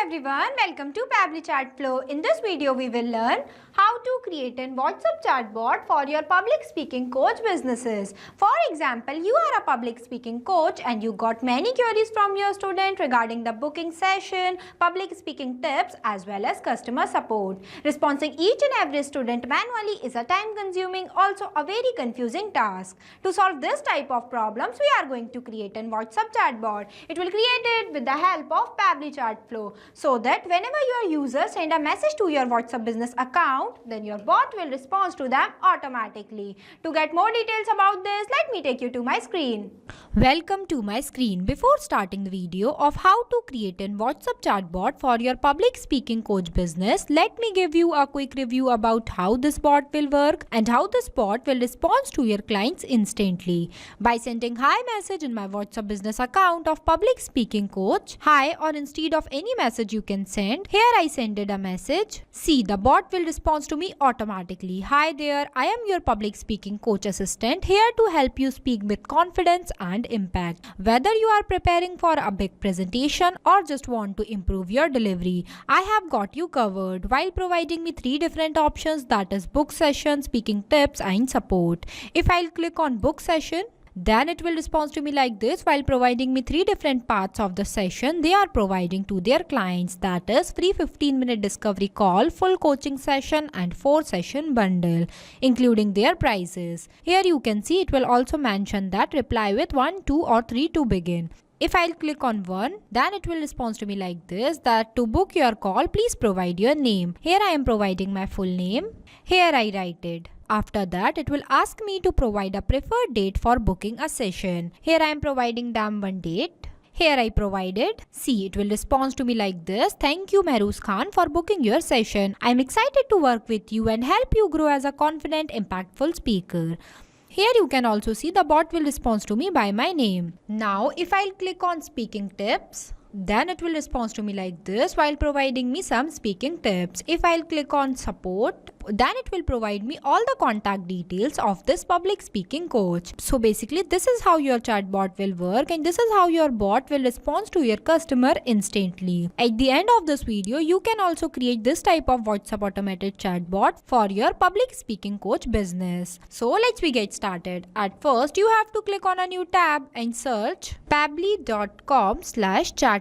everyone, welcome to Pabbly Chatflow. In this video, we will learn how to create a WhatsApp chatbot for your public speaking coach businesses. For example, you are a public speaking coach and you got many queries from your student regarding the booking session, public speaking tips as well as customer support. Responding each and every student manually is a time-consuming, also a very confusing task. To solve this type of problems, we are going to create a WhatsApp chatbot. It will create it with the help of Pabbly Chatflow, so that whenever your users send a message to your WhatsApp business account, then your bot will respond to them automatically. To get more details about this, let me take you to my screen. Welcome to my screen. Before starting the video of how to create a WhatsApp chatbot for your public speaking coach business, let me give you a quick review about how this bot will work and how this bot will respond to your clients instantly. By sending hi message in my WhatsApp business account of public speaking coach, hi, or instead of any message you can send, here I sended a message. See, the bot will respond to me automatically. Hi there, I am your public speaking coach assistant here to help you speak with confidence and impact. Whether you are preparing for a big presentation or just want to improve your delivery, I have got you covered, while providing me 3 different options, that is book session, speaking tips and support. If I'll click on book session, then it will respond to me like this, while providing me 3 different parts of the session they are providing to their clients, that is free 15-minute discovery call, full coaching session and 4-session bundle, including their prices. Here you can see it will also mention that reply with 1, 2 or 3 to begin. If I'll click on 1, then it will respond to me like this, that to book your call, please provide your name. Here I am providing my full name. Here I write it. After that, it will ask me to provide a preferred date for booking a session. Here I am providing them one date. Here I provided. See, it will respond to me like this. Thank you Mehruz Khan for booking your session. I am excited to work with you and help you grow as a confident, impactful speaker. Here you can also see the bot will respond to me by my name. Now, if I'll click on speaking tips, then it will respond to me like this, while providing me some speaking tips. If I'll click on support, then it will provide me all the contact details of this public speaking coach. So basically, this is how your chatbot will work and this is how your bot will respond to your customer instantly. At the end of this video, you can also create this type of WhatsApp automated chatbot for your public speaking coach business. So let's get started. At first, you have to click on a new tab and search pabbly.com/chatflow.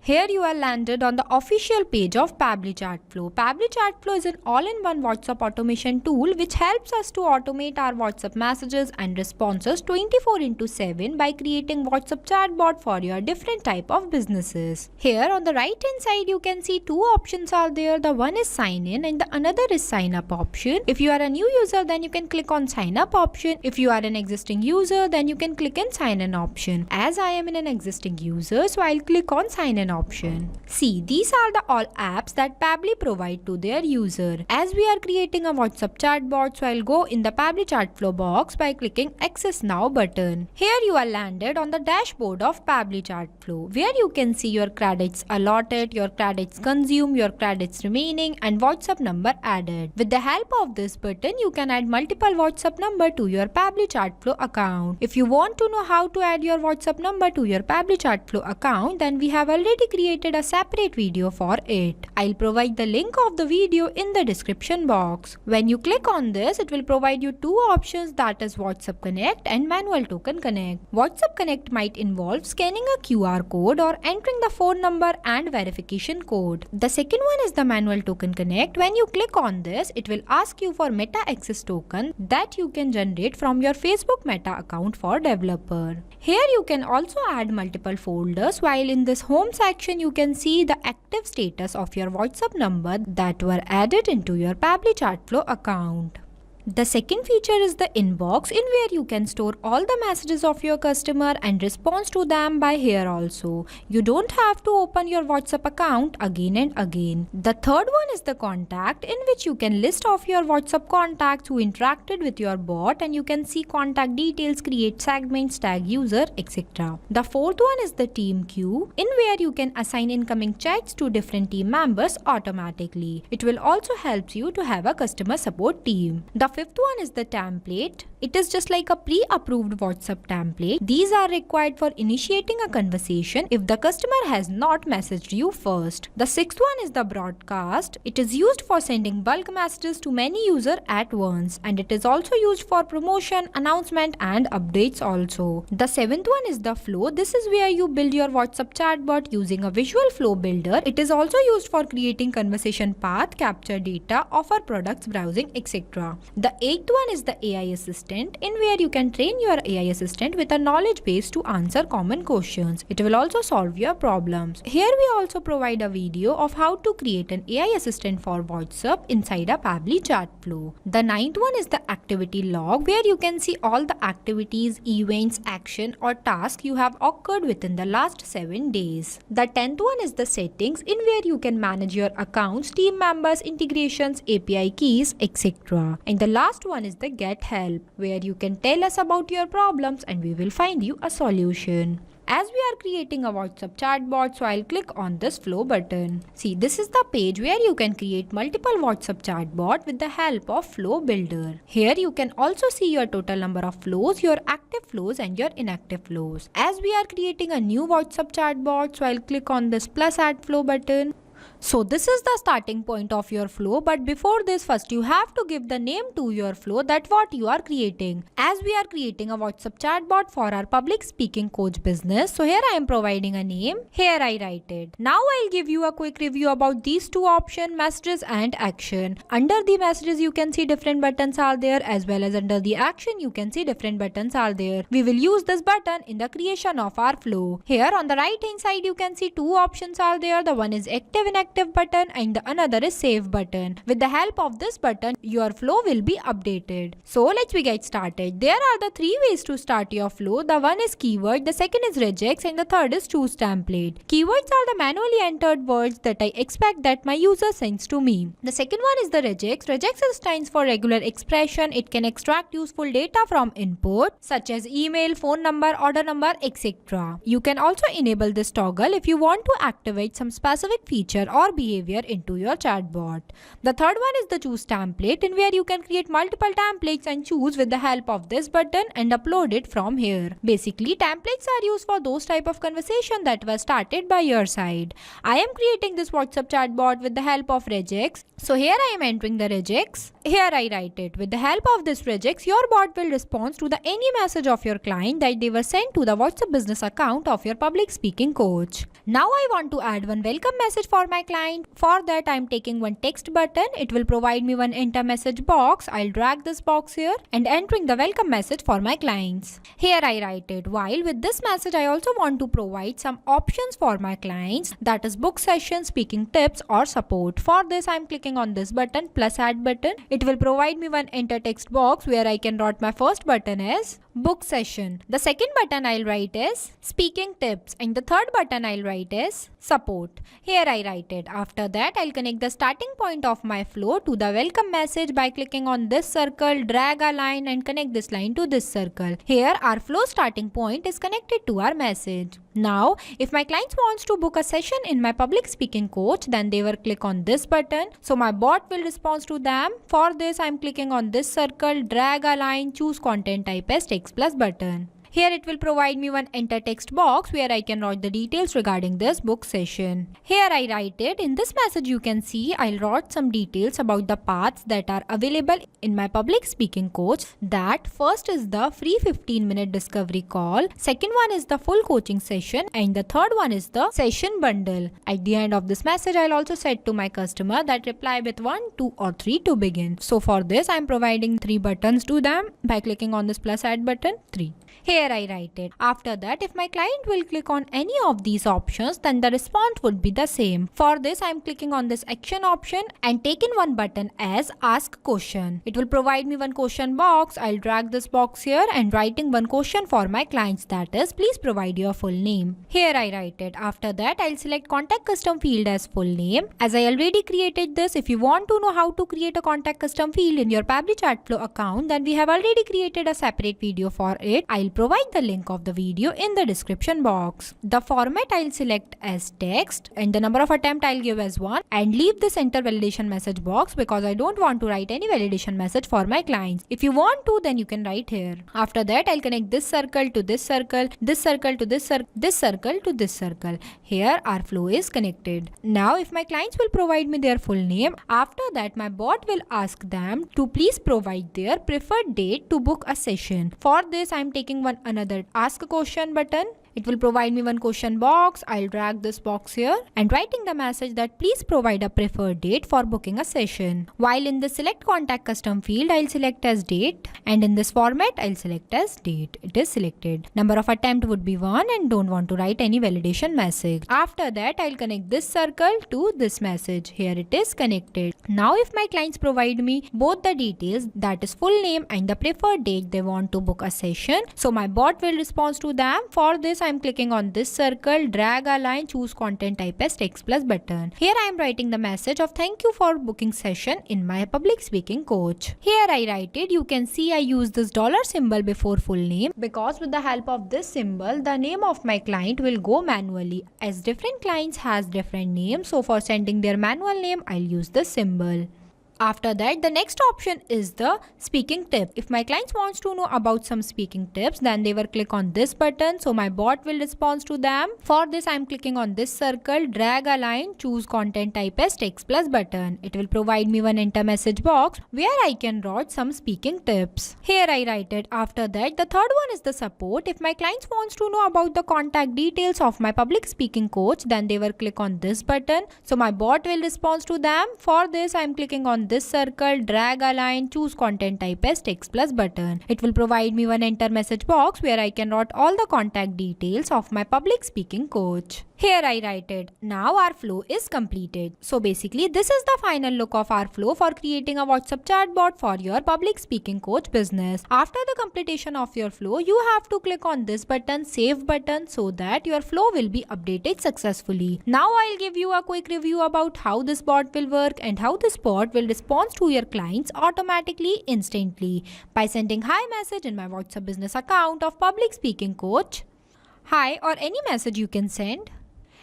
Here you are landed on the official page of Pabbly Chatflow. Pabbly Chatflow is an all-in-one WhatsApp automation tool which helps us to automate our WhatsApp messages and responses 24/7 by creating WhatsApp chatbot for your different type of businesses. Here on the right hand side you can see 2 options are there. The one is sign in and the another is sign up option. If you are a new user, then you can click on sign up option. If you are an existing user, then you can click on sign in option. As I am an existing user, so I'll click on sign in option. See, these are the all apps that Pabbly provide to their user. As we are creating a WhatsApp chatbot, so I'll go in the Pabbly Chatflow box by clicking Access Now button. Here you are landed on the dashboard of Pabbly Chatflow, where you can see your credits allotted, your credits consumed, your credits remaining and WhatsApp number added. With the help of this button, you can add multiple WhatsApp number to your Pabbly Chatflow account. If you want to know how to add your WhatsApp number to your Pabbly Chatflow account, then we have already created a separate video for it. I'll provide the link of the video in the description box. When you click on this, it will provide you 2 options, that is WhatsApp Connect and Manual Token Connect. WhatsApp Connect might involve scanning a QR code or entering the phone number and verification code. The second one is the Manual Token Connect. When you click on this, it will ask you for Meta Access token that you can generate from your Facebook Meta account for developer. Here you can also add multiple folders, while in this home section you can see the active status of your WhatsApp number that were added into your Pabbly Chatflow account. The second feature is the inbox, in where you can store all the messages of your customer and respond to them by here also. You don't have to open your WhatsApp account again and again. The third one is the contact, in which you can list off your WhatsApp contacts who interacted with your bot and you can see contact details, create segments, tag user, etc. The fourth one is the team queue, in where you can assign incoming chats to different team members automatically. It will also help you to have a customer support team. The fifth one is the template. It is just like a pre-approved WhatsApp template. These are required for initiating a conversation if the customer has not messaged you first. The sixth one is the broadcast. It is used for sending bulk messages to many users at once, and it is also used for promotion, announcement and updates also. The seventh one is the flow. This is where you build your WhatsApp chatbot using a visual flow builder. It is also used for creating conversation path, capture data, offer products, browsing, etc. The eighth one is the AI assistant, in where you can train your AI assistant with a knowledge base to answer common questions. It will also solve your problems. Here we also provide a video of how to create an AI assistant for WhatsApp inside a Pabbly Chatflow. The ninth one is the activity log, where you can see all the activities, events, action or task you have occurred within the last 7 days. The 10th one is the settings, in where you can manage your accounts, team members, integrations, API keys, etc. And the last one is the get help, where you can tell us about your problems and we will find you a solution. As we are creating a WhatsApp chatbot, so I'll click on this flow button. See, this is the page where you can create multiple WhatsApp chatbot with the help of flow builder. Here you can also see your total number of flows, your active flows and your inactive flows. As we are creating a new WhatsApp chatbot, so I'll click on this plus add flow button. So this is the starting point of your flow, but before this, first you have to give the name to your flow, that what you are creating. As we are creating a WhatsApp chatbot for our public speaking coach business, so here I am providing a name. Here I write it. Now I'll give you a quick review about these two options, messages and action. Under the messages you can see different buttons are there, as well as under the action you can see different buttons are there. We will use this button in the creation of our flow. Here on the right hand side you can see two options are there. The one is active inactive button and the another is save button. With the help of this button, your flow will be updated. So let's get started. There are the three ways to start your flow. The one is keyword, the second is regex and the third is choose template. Keywords are the manually entered words that I expect that my user sends to me. The second one is the regex. Regex stands for regular expression. It can extract useful data from input such as email, phone number, order number, etc. You can also enable this toggle if you want to activate some specific feature or behavior into your chatbot. The third one is the choose template, in where you can create multiple templates and choose with the help of this button and upload it from here. Basically, templates are used for those type of conversation that were started by your side. I am creating this WhatsApp chatbot with the help of regex. So here I am entering the regex. Here I write it. With the help of this regex, your bot will respond to the any message of your client that they were sent to the WhatsApp business account of your public speaking coach. Now I want to add one welcome message for my client. For that I am taking one text button. It will provide me one enter message box. I'll drag this box here and entering the welcome message for my clients. Here I write it. While with this message I also want to provide some options for my clients, that is book session, speaking tips or support. For this I am clicking on this button plus add button. It will provide me one enter text box where I can write my first button as book session. The second button I'll write is speaking tips and the third button I'll write is support. Here I write it. After that I'll connect the starting point of my flow to the welcome message by clicking on this circle, drag a line and connect this line to this circle. Here our flow starting point is connected to our message. Now if my clients wants to book a session in my public speaking coach, then they will click on this button. So my bot will respond to them. For this I'm clicking on this circle, drag a line, choose content type as text plus button. Here it will provide me one enter text box where I can write the details regarding this book session. Here I write it. In this message you can see I'll write some details about the paths that are available in my public speaking coach. That first is the free 15-minute discovery call. Second one is the full coaching session and the third one is the session bundle. At the end of this message I'll also set to my customer that reply with 1, 2 or 3 to begin. So for this I'm providing 3 buttons to them by clicking on this plus add button 3. Here I write it. After that, if my client will click on any of these options, then the response would be the same. For this, I am clicking on this action option and taking one button as ask question. It will provide me one question box. I'll drag this box here and writing one question for my clients, that is, please provide your full name. Here I write it. After that, I'll select contact custom field as full name. As I already created this, if you want to know how to create a contact custom field in your Pabbly Chatflow account, then we have already created a separate video for it. I'll provide provide the link of the video in the description box. The format I'll select as text and the number of attempt I'll give as 1 and leave this enter validation message box because I don't want to write any validation message for my clients. If you want to, then you can write here. After that, I'll connect this circle to this circle, this circle to this circle, this circle to this circle. Here our flow is connected. Now if my clients will provide me their full name, after that my bot will ask them to please provide their preferred date to book a session. For this, I'm taking another ask a question button. It will provide me one question box. I'll drag this box here and writing the message that please provide a preferred date for booking a session. While in the select contact custom field, I'll select as date and in this format, I'll select as date. It is selected. Number of attempt would be 1 and don't want to write any validation message. After that, I'll connect this circle to this message. Here it is connected. Now if my clients provide me both the details, that is full name and the preferred date they want to book a session, so my bot will respond to them. For this, I'm clicking on this circle, drag a line, choose content type as text plus button. Here I am writing the message of thank you for booking session in my public speaking coach. Here I write it. You can see I use this dollar symbol before full name because with the help of this symbol, the name of my client will go manually as different clients has different names. So for sending their manual name, I'll use this symbol. After that, the next option is the speaking tip. If my clients wants to know about some speaking tips, then they will click on this button. So my bot will respond to them. For this, I'm clicking on this circle, drag a line, choose content type as text plus button. It will provide me one enter message box where I can write some speaking tips. Here I write it. After that, the third one is the support. If my clients wants to know about the contact details of my public speaking coach, then they will click on this button. So my bot will respond to them. For this, I'm clicking on this circle, drag a line, choose content type as text plus button. It will provide me one enter message box where I can write all the contact details of my public speaking coach. Here I write it. Now our flow is completed. So basically this is the final look of our flow for creating a WhatsApp chatbot for your public speaking coach business. After the completion of your flow, you have to click on this button, save button, so that your flow will be updated successfully. Now I'll give you a quick review about how this bot will work and how this bot will respond to your clients automatically instantly by sending hi message in my WhatsApp business account of public speaking coach. Hi or any message you can send.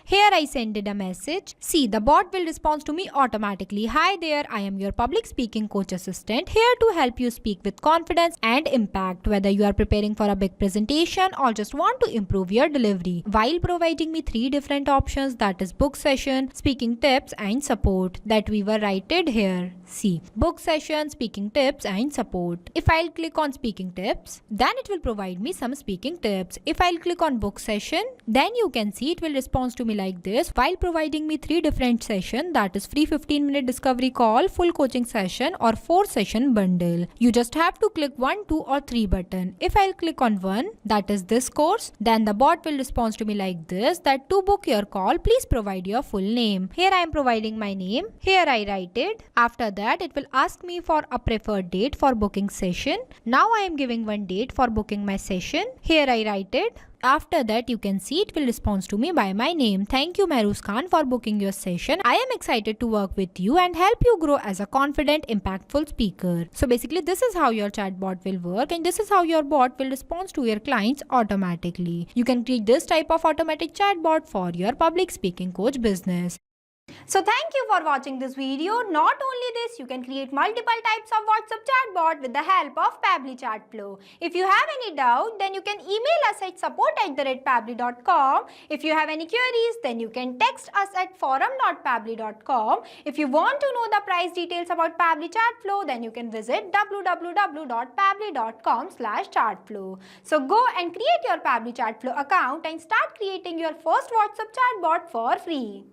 Here I send it a message. See, the bot will respond to me automatically. Hi there, I am your public speaking coach assistant here to help you speak with confidence and impact, whether you are preparing for a big presentation or just want to improve your delivery, while providing me 3 different options, that is book session, speaking tips and support, that we were written here. See, book session, speaking tips and support. If I'll click on speaking tips, then it will provide me some speaking tips. If I'll click on book session, then you can see it will respond to me like this while providing me 3 different sessions, that is free 15-minute discovery call, full coaching session or 4 session bundle. You just have to click 1, 2 or 3 button. If I'll click on 1, that is this course, then the bot will respond to me like this, that to book your call, please provide your full name. Here I am providing my name. Here I write it. After that, it will ask me for a preferred date for booking session. Now I am giving one date for booking my session. Here I write it. After that, you can see it will respond to me by my name. Thank you, Mehruz Khan, for booking your session. I am excited to work with you and help you grow as a confident, impactful speaker. So basically, this is how your chatbot will work and this is how your bot will respond to your clients automatically. You can create this type of automatic chatbot for your public speaking coach business. So thank you for watching this video. Not only this, you can create multiple types of WhatsApp chatbot with the help of Pabbly Chatflow. If you have any doubt, then you can email us at support@pabbly.com. If you have any queries, then you can text us at forum.pabbly.com. If you want to know the price details about Pabbly Chatflow, then you can visit www.pabbly.com/chatflow. So go and create your Pabbly Chatflow account and start creating your first WhatsApp chatbot for free.